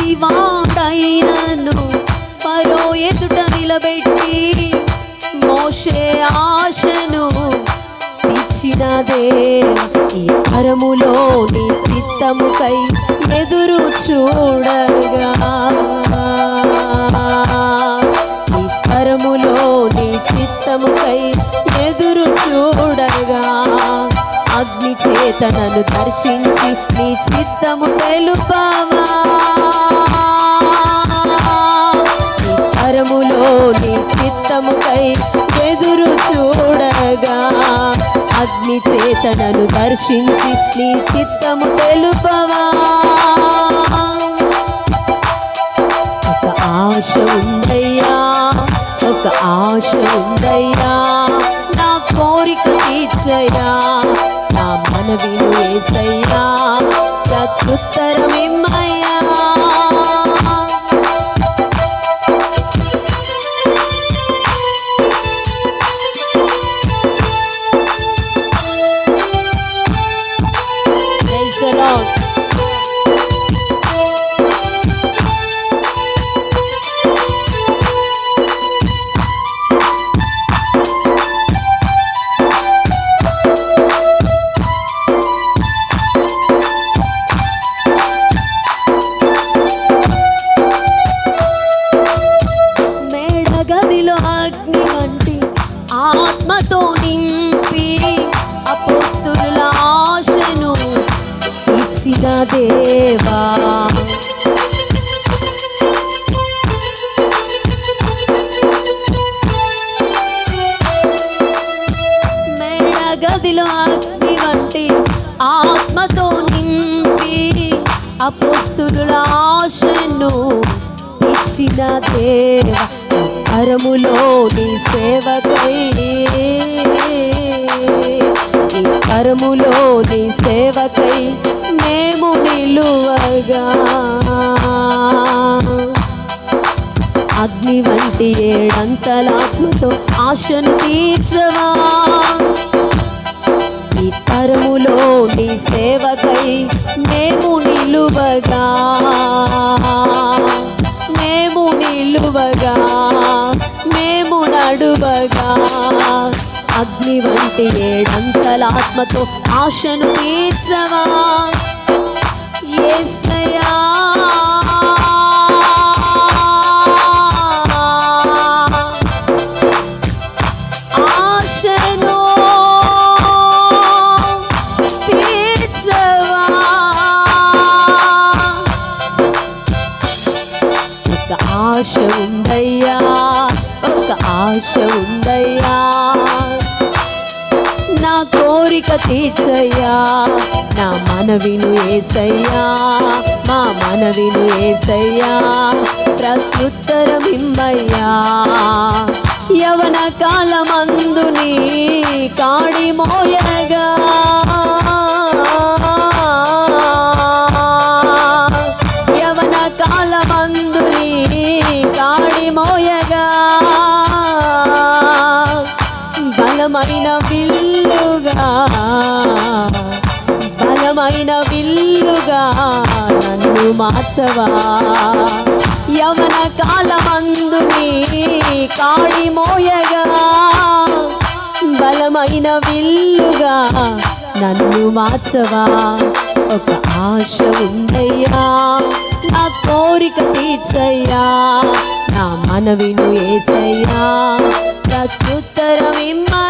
పసివాడైనను ఫరో ఎదుట నిలబెట్టి మోషే ఆశను తీర్చినదే ఈ తరములో నీ చిత్తముకై ఎదురు చూడగా ఈ తరములో నీ చిత్తముకై ఎదురు చూడగా అగ్ని చేత నన్ను దర్శించి నీ చిత్తము తెలుపవా ఈ తరములో నీ చిత్తముకై ఎదురు చూడగా అగ్ని చేత నన్ను దర్శించి నీ చిత్తము తెలుపవా ఒక ఆశ ఉందయ్యా ఒక ఆశ ఉందయ్యా నా కోరిక తీర్చయ్యా నా మనవిను యేసయ్యా ప్రత్యుత్తరమిమ్మయ్యా Praise the Lord. అగ్ని వంటి ఆత్మతో నింపి అపోస్తుల ఆశను ఇచ్చిన దేవా మేడగదిలో అగ్ని వంటి ఆత్మతో నింపి అపోస్తుల ఆశను ఇచ్చిన దేవా తరములో నీ సేవకై ఈ తరములో నీ సేవకై మేము నిలువగా అగ్ని వంటి ఏడంతలాత్మతో ఆశను తీర్చవా ఈ తరములో నీ సేవకై మేము నిలువగా మేము నిలువగా మేము నడువగా అగ్ని వంటి ఏడంతలాత్మతో ఆశను తీర్చవా యేసయ్యా ఆశను తీర్చవా ఒక ఆశ ఉందయ్యా ఒక ఆశ ఉందయ్యా నా కోరిక తీర్చయ్యా నా మనవిను యేసయ్యా మా మనవిను యేసయ్యా ప్రత్యుత్తరమిమ్మయ్యా యవన కాలమందు నీ కాడి మోయగా యవన కాలమందు నీ కాడి మోయగా బలమైన విల్లుగా బలమైన విల్లుగా నన్ను మార్చవా యవన కాలమందు నీ కాడి మోయగా బలమైన విల్లుగా నన్ను మార్చవా ఒక ఆశ ఉందయ్యా నా కోరిక తీర్చయ్యా నా మనవిను యేసయ్యా ప్రత్యుత్తరమిమ్మయ్యా